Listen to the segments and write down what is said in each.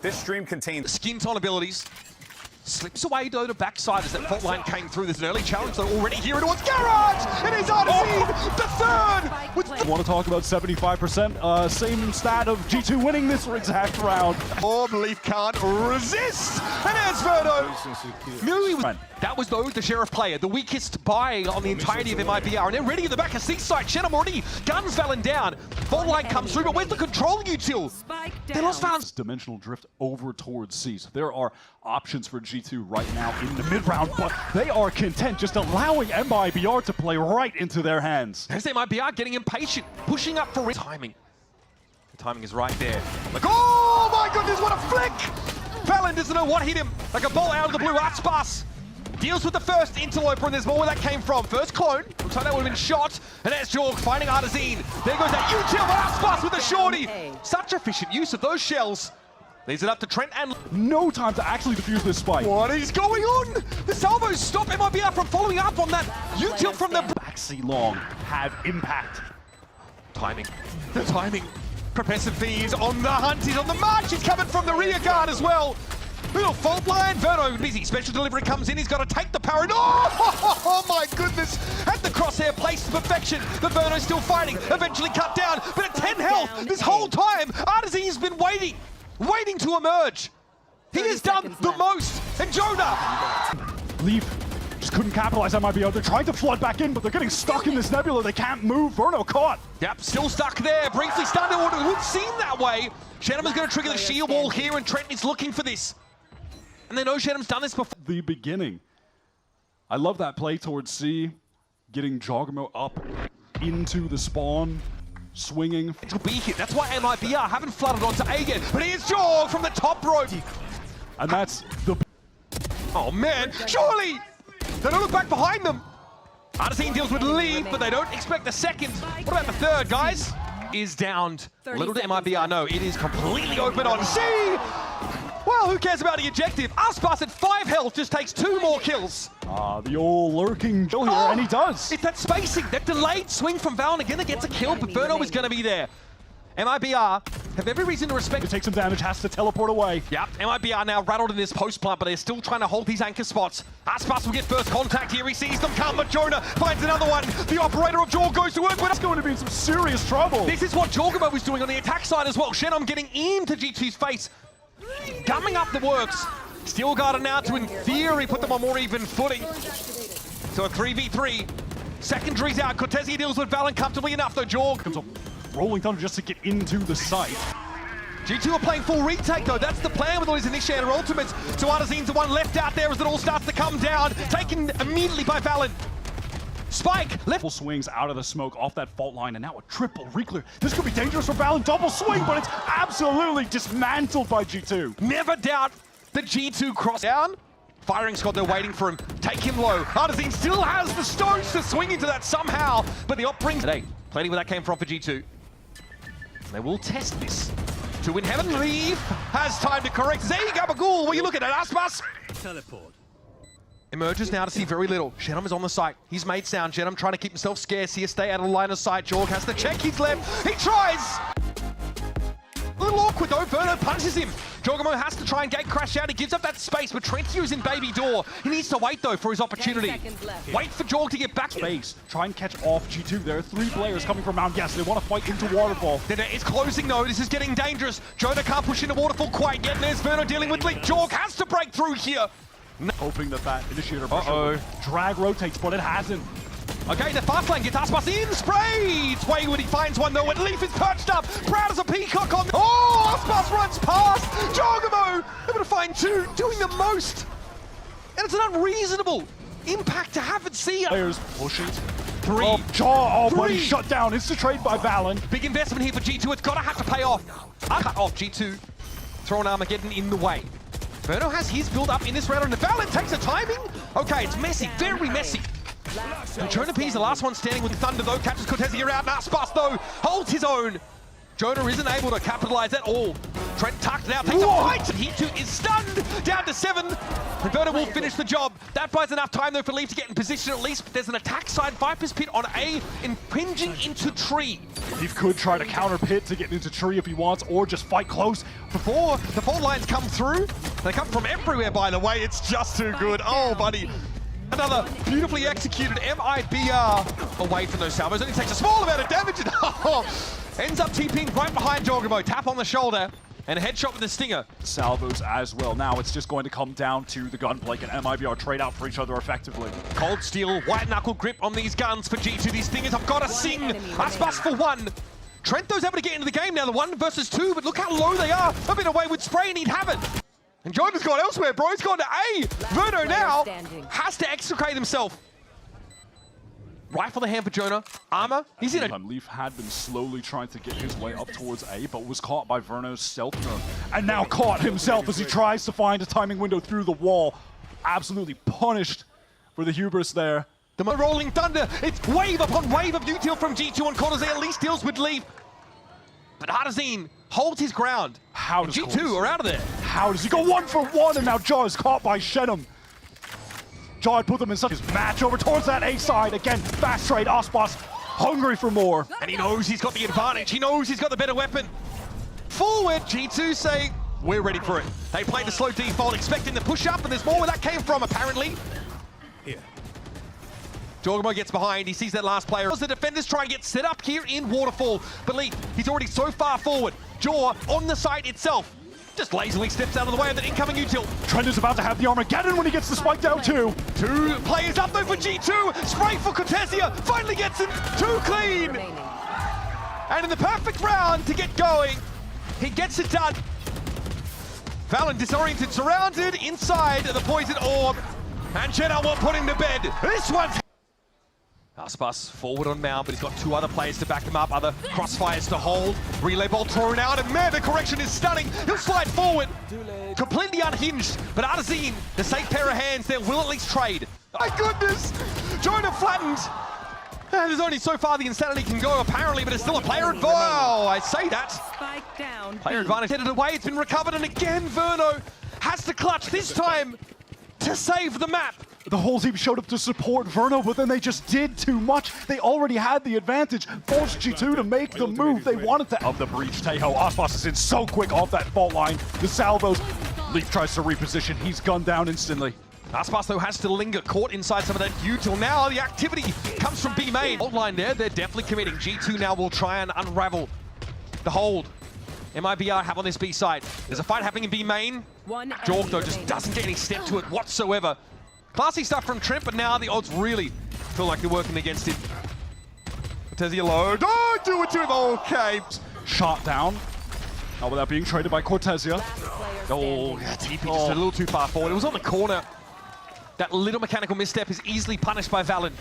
This stream contains Skins on abilities. Slips away though to backside as that fault line came through. There's an early challenge though already here towards Garage! It is Artisine, the third! With I want to talk about 75%, same stat of G2 winning this exact round. Leaf can't resist! And there's Verno! Knew he was... That was though the Sheriff player, the weakest buy on the entirety of MIBR. And they're ready at the back of Seaside. Shenum already guns Valen down. Fault line comes through, but where's the control util? They lost Valen's Dimensional drift over towards C. So there are options for G2 right now in the mid-round, but they are content just allowing MIBR to play right into their hands. As MIBR getting impatient, pushing up for timing. The timing is right there. Like, oh my goodness, what a flick! Valen doesn't know what hit him. Like a ball out of the blue. Artspass deals with the first interloper, and there's more where that came from. First clone, looks like that would have been shot. And there's Jorg finding Artisine. There goes that util, but Artspass with the shorty. Such efficient use of those shells. Leaves it up to Trent and... No time to actually defuse this spike. What is going on? The salvos stop MIBR from following up on that util from the... Baxi Long have impact. Timing. The timing. Professor V is on the hunt. He's on the march. He's coming from the rear guard as well. Little fault line. Verno busy. Special delivery comes in. He's got to take the power. Oh my goodness. At the crosshair placed to perfection. But Verno's still fighting. Eventually cut down. But at 10 health this whole time, Artisine's been waiting to emerge. He has done the most. And Jonah. Leaf just couldn't capitalize on MIBR. They're trying to flood back in, but they're getting stuck in this nebula. They can't move. Verno caught. Yep, still stuck there. Briefly stunned. It would seem that way. Shenum is going to trigger the shield wall here, and Trent is looking for this. And they know Shenum's done this before. The beginning. I love that play towards C, getting Jogamo up into the spawn, swinging. It'll be hit. That's why MIBR haven't flooded onto A yet. But here's Jorg from the top rope. And that's the... Oh man, surely! They don't look back behind them. Artisine deals with lead, but they don't expect the second. What about the third, guys? Is downed. Little did MIBR know, it is completely open on C! Well, who cares about the objective? Artspass at 5 health just takes 2 more kills. The old lurking kill here, and he does. It's that spacing, that delayed swing from Valen again that gets a kill, but Verno is going to be there. MIBR have every reason to respect. It takes some damage, has to teleport away. Yep, MIBR now rattled in this post plant, but they're still trying to hold these anchor spots. Artspass will get first contact here. He sees them come, but Jonah finds another one. The operator of Jorg goes to work with. It's going to be in some serious trouble. This is what Jorgamo was doing on the attack side as well. Shenum getting into G2's face, gumming up the works. Steel Guard now to, in theory, put them on more even footing. So a 3v3. Secondaries out. Cortezia deals with Valen comfortably enough, though. Jorg Comes up, Rolling Thunder just to get into the site. G2 are playing full retake though, that's the plan with all these initiator ultimates. So Artisine's the one left out there as it all starts to come down, taken immediately by Valen. Spike, left. Double swings out of the smoke off that fault line, and now a triple reclear. This could be dangerous for Valen. Double swing, but it's absolutely dismantled by G2. Never doubt the G2 cross down. Firing squad, they're waiting for him. Take him low. Artisine still has the stones to swing into that somehow, but the op brings it. Hey, plenty where that came from for G2. They will test this. Two in heaven, Leaf has time to correct. Zay Gabagool, what are you looking at, Artspass? Teleport. Emerges now to see very little. Shenum is on the site. He's made sound. Shenum trying to keep himself scarce here, stay out of the line of sight. Jorg has to check his left. He tries! A little awkward though, Verno punches him. Jogamo has to try and gate crash out. He gives up that space, but Trent's using Baby Door. He needs to wait though for his opportunity. Wait for Jorg to get back. Space, try and catch off G2. There are 3 players coming from Mount Gas. They want to fight into Waterfall. It's closing though, this is getting dangerous. Jonah can't push into Waterfall quite yet. There's Verno dealing with Leak. Jorg has to break through here. Hoping that initiator pressure will drag rotates, but it hasn't. Okay, the fast lane gets Artspass in, spray! It's wayward, he finds one though, and Leaf is perched up, proud as a peacock on... Oh, Artspass runs past! Jogamo able to find 2, doing the most! And it's an unreasonable impact to have at sea. Players pushing. 3. Oh, Jaw, Three. but he's shut down. It's the trade by Valen. Big investment here for G2, it's gotta have to pay off. Cut off G2, throwing Armageddon in the way. Verno has his build up in this round, and the Valen takes the timing. Okay, it's messy, very messy. And Jonah P is the last one standing with the Thunder though, catches Cortezia out, Artspass though, holds his own. Jonah isn't able to capitalize at all. Trent tucked now, takes a fight, and he too is stunned, down to 7. And Verno will finish the job. That buys enough time though for Leaf to get in position at least. There's an attack side, Viper's Pit on A, impinging into tree. Leaf could try to counter Pit to get into tree if he wants, or just fight close. Before the fault lines come through, they come from everywhere by the way, it's just too good. Oh buddy. Another beautifully executed MIBR away from those salvos. Only takes a small amount of damage and ends up TPing right behind Jorgamo. Tap on the shoulder and a headshot with the stinger. Salvos as well. Now it's just going to come down to the gunplay. Can MIBR trade out for each other effectively? Cold steel, white knuckle grip on these guns for G2. These stingers have got to sing. Aspas for 1. Trento's able to get into the game now, the 1 versus 2, but look how low they are. A bit away with spray and he'd have it. And Jordan's gone elsewhere, bro. He's gone to A. Verno now has to extricate himself. Rifle the hand for Jonah. Armor, he's in a... Leaf had been slowly trying to get his way up towards A, but was caught by Verno's stealth nerf. And now caught himself as he tries to find a timing window through the wall. Absolutely punished for the hubris there. The rolling thunder, it's wave upon wave of util from G2 on corners. They at least deals with Leaf. But Artazine holds his ground. How does G2 are out of there. How does he go 1 for 1, and now Jaw is caught by Shenum. Jaw had put them in such a match over towards that A side. Again, fast trade, Aspas hungry for more. And he knows he's got the advantage. He knows he's got the better weapon. Forward, G2 say, we're ready for it. They played the slow default, expecting the push up, and there's more where that came from, apparently. Here. Jorgamo gets behind, he sees that last player. The defenders try and get set up here in Waterfall. But Lee, he's already so far forward. Jaw on the site itself. Just lazily steps out of the way of that incoming util. Trent is about to have the Armageddon when he gets the spike down too. 2 players up though for G2. Spray for Cortesia, finally gets him. 2 clean. And in the perfect round to get going, he gets it done. Valen disoriented, surrounded inside the poison orb. And Jeddah will put him to bed. This one's... Aspas forward on Mao, but he's got 2 other players to back him up, other crossfires to hold. Relay ball thrown out, and man, the correction is stunning. He'll slide forward. Completely unhinged, but Artazine, the safe pair of hands there, will at least trade. My goodness! Jonah flattened. And there's only so far the insanity can go, apparently, but it's still a player advantage. Oh, I say that. Spike down. Player advantage headed away, it's been recovered, and again, Verno has to clutch this time to save the map. The whole team showed up to support Verno, but then they just did too much. They already had the advantage. Forced G2 to make the move they wanted to. Of the breach, Tejo. Aspas is in so quick off that fault line. The salvos. Leaf tries to reposition. He's gunned down instantly. Aspas, though, has to linger, caught inside some of that util. Now the activity comes from B main. Hold line there, they're definitely committing. G2 now will try and unravel the hold. MIBR have on this B side. There's a fight happening in B main. Jorg, though, just doesn't get any step to it whatsoever. Classy stuff from Trent, but now the odds really feel like they're working against him. Cortesia low. Don't do it to him. Okay. Shot down. Now without being traded by Cortesia. Oh, yeah, TP just a little too far forward. It was on the corner. That little mechanical misstep is easily punished by Valen.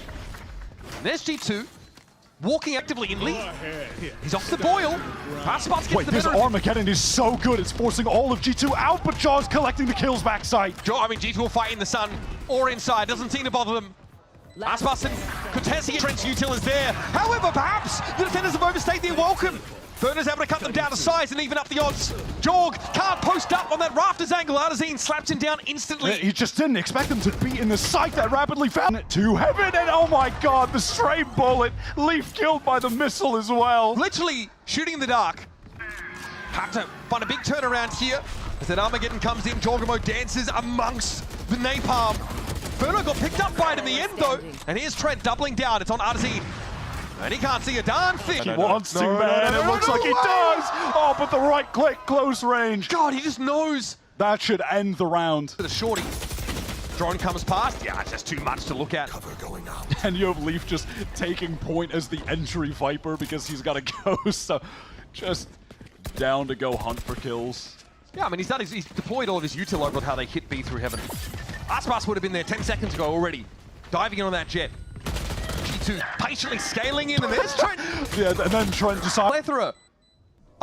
And there's G2. Walking actively in lead. He's off the boil. Aspas gets Wait, the this better. Armageddon is so good. It's forcing all of G2 out, but Jaw's collecting the kills backside. G2 will fight in the sun or inside. Doesn't seem to bother them. Aspas and Cortesia, Trent's util is there. However, perhaps the defenders have overstayed their welcome. Verno's able to cut them down to size and even up the odds. Jorg can't post up on that rafters angle. Artazine slaps him down instantly. He just didn't expect him to be in the sight that rapidly found it to heaven, and oh my god, the stray bullet. Leaf killed by the missile as well. Literally shooting in the dark. Have to find a big turnaround here. As that Armageddon comes in, Jorgamo dances amongst the napalm. Verno got picked up by it in the end though. And here's Trent doubling down. It's on Artazine. And he can't see a darn thing. He wants to, man. It looks like he does. Oh, but the right click, close range. God, he just knows. That should end the round. The shorty. Drone comes past. Yeah, it's just too much to look at. Cover going out. And you have Leaf just taking point as the entry Viper because he's got to go. So just down to go hunt for kills. Yeah, I mean, he's deployed all of his util over how they hit B through heaven. Aspas would have been there 10 seconds ago already. Diving in on that jet. G2 patiently scaling in, and there's Trent. Yeah, and then Trent decides. Plethora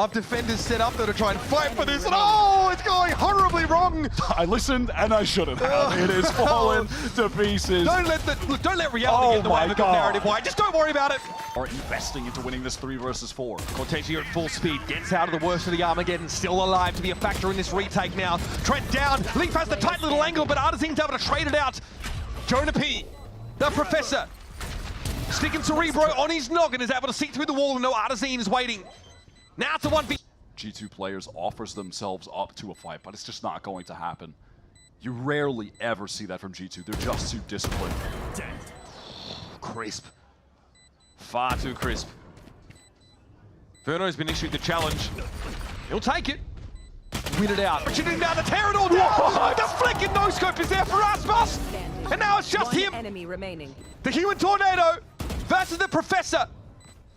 of defenders set up there to try and fight for this. And oh, it's going horribly wrong. I listened and I shouldn't have. It is fallen to pieces. Don't let reality get in the way of a good narrative, White. Just don't worry about it. Are investing into winning this 3 versus 4. Cortezio at full speed, gets out of the worst of the Armageddon, still alive to be a factor in this retake now. Trent down, Leaf has the tight little angle, but Artizine's able to trade it out. Jonah P, the Professor, sticking Cerebro on his noggin, is able to see through the wall and no Artizine is waiting. Now it's a 1v. G2 players offers themselves up to a fight, but it's just not going to happen. You rarely ever see that from G2. They're just too disciplined. Crisp. Far too crisp. Verno's been issued the challenge. He'll take it. Win it out. Shooting down the tear it all down. The flick and no scope is there for Aspas. And now it's just him. Enemy remaining. The human tornado versus the Professor.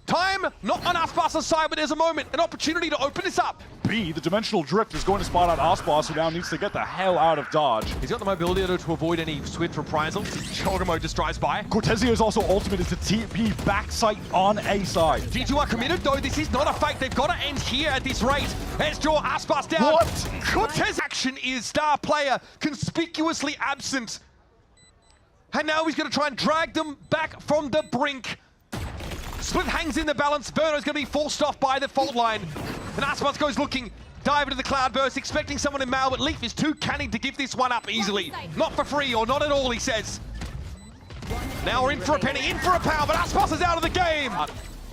Time not on Aspas' side, but there's a moment, an opportunity to open this up. B, the Dimensional Drift is going to spot out Aspas, who now needs to get the hell out of dodge. He's got the mobility to avoid any swift reprisal. Chogamo just drives by. Cortezio's also ultimate is the TP backside on A side. G2 are committed, though. This is not a fake. They've got to end here at this rate. Let's draw Aspas down. What? Cortez action is star player conspicuously absent. And now he's going to try and drag them back from the brink. Split hangs in the balance. Verno's going to be forced off by the fault line. And Aspas goes looking, dive into the Cloudburst, expecting someone in Mal, but Leaf is too canny to give this one up easily. Not for free, or not at all, he says. Now we're in for a penny, in for a pound, but Aspas is out of the game.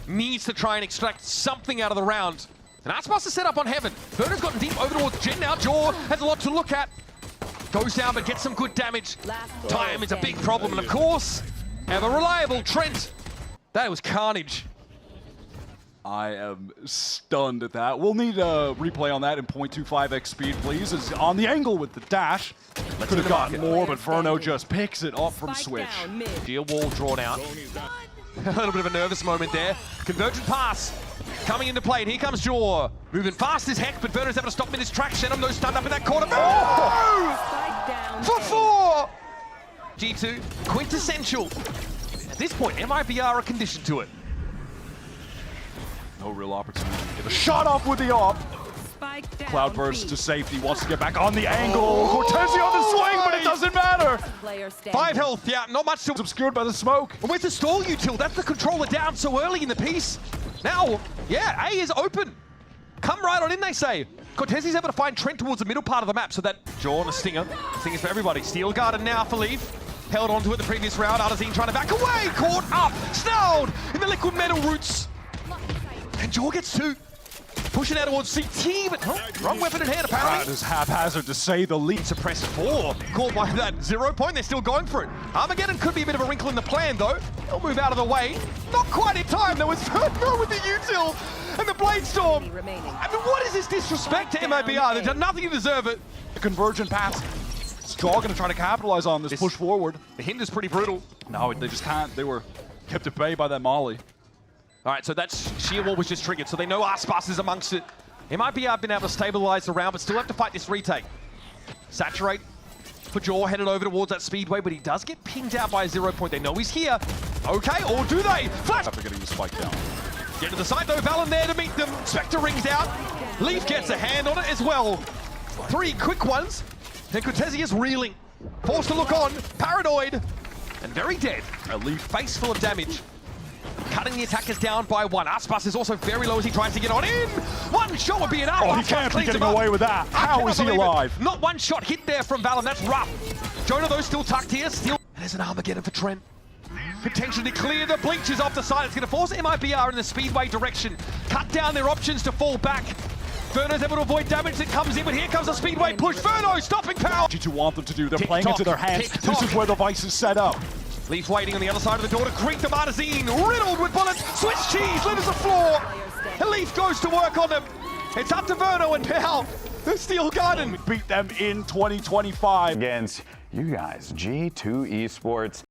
Needs to try and extract something out of the round. And Aspas is set up on Heaven. Verno's gotten deep over towards Jin now. Jaw has a lot to look at. Goes down, but gets some good damage. Time is a big problem, and of course, ever reliable Trent. That was carnage. I am stunned at that. We'll need a replay on that in 0.25x speed, please. Is on the angle with the dash. Could have gotten more, but Verno just picks it up from Switch. Deal wall drawn out. A little bit of a nervous moment there. Convergent pass coming into play, and here comes Jaw. Moving fast as heck, but Verno's able to stop him in his track. Shenum, though, stunned up in that corner. Oh! For 4! G2, quintessential. At this point, MIBR are conditioned to it. No real opportunity to get a shot off with the op. Cloudburst to safety, wants to get back on the angle. Cortezio on the swing, but it doesn't matter. 5 health, yeah, not much to... It's obscured by the smoke. And where's the stall util? That's the controller down so early in the piece. Now, yeah, A is open. Come right on in, they say. Cortezio's able to find Trent towards the middle part of the map, so that Jaw and a Stinger. Stinger's for everybody. Steel Garden now for Leaf. Held onto it the previous round. Artizine trying to back away. Caught up. Snarled in the liquid metal roots. And Jaw gets 2. Pushing out towards CT, but wrong weapon in hand apparently. That is haphazard to say the least. Suppressed 4. Caught by that 0 point. They're still going for it. Armageddon could be a bit of a wrinkle in the plan though. They'll move out of the way. Not quite in time. There was Verno with the util and the Bladestorm. I mean, what is this disrespect to MIBR? They've done nothing to deserve it. The convergent pass. Jaw going to try to capitalize on this push forward. The hint is pretty brutal. No, they just can't. They were kept at bay by that Molly. All right, so that's sheer wall was just triggered, so they know Aspas is amongst it. MIBR been able to stabilize the round, but still have to fight this retake. Saturate for Jaw, headed over towards that speedway, but he does get pinged out by a 0 point. They know he's here. Okay, or do they? Flash! After getting the spike down. Get to the side though, Valen there to meet them. Spectre rings out. Leaf gets a hand on it as well. 3 quick ones. Then Cortezio's reeling. Forced to look on, paranoid, and very dead. A Leaf face full of damage. Cutting the attackers down by 1. Aspas is also very low as he tries to get on in. 1 shot would be enough. Oh, he can't be getting away with that. How is he alive? Not 1 shot hit there from Valen. That's rough. Jonah, though, still tucked here. Still. And there's an Armageddon for Trent. Potentially clear the bleachers off the side. It's going to force MIBR in the speedway direction. Cut down their options to fall back. Verno's able to avoid damage that comes in, but here comes a speedway push. Verno stopping power. G2 want them to do. They're playing into their hands. This is where the vice is set up. Leaf waiting on the other side of the door to greet the Artizine, riddled with bullets. Swiss cheese litters the floor. And Leaf goes to work on them. It's up to Verno and now the Steel Garden. Beat them in 2025. Against you guys, G2 Esports.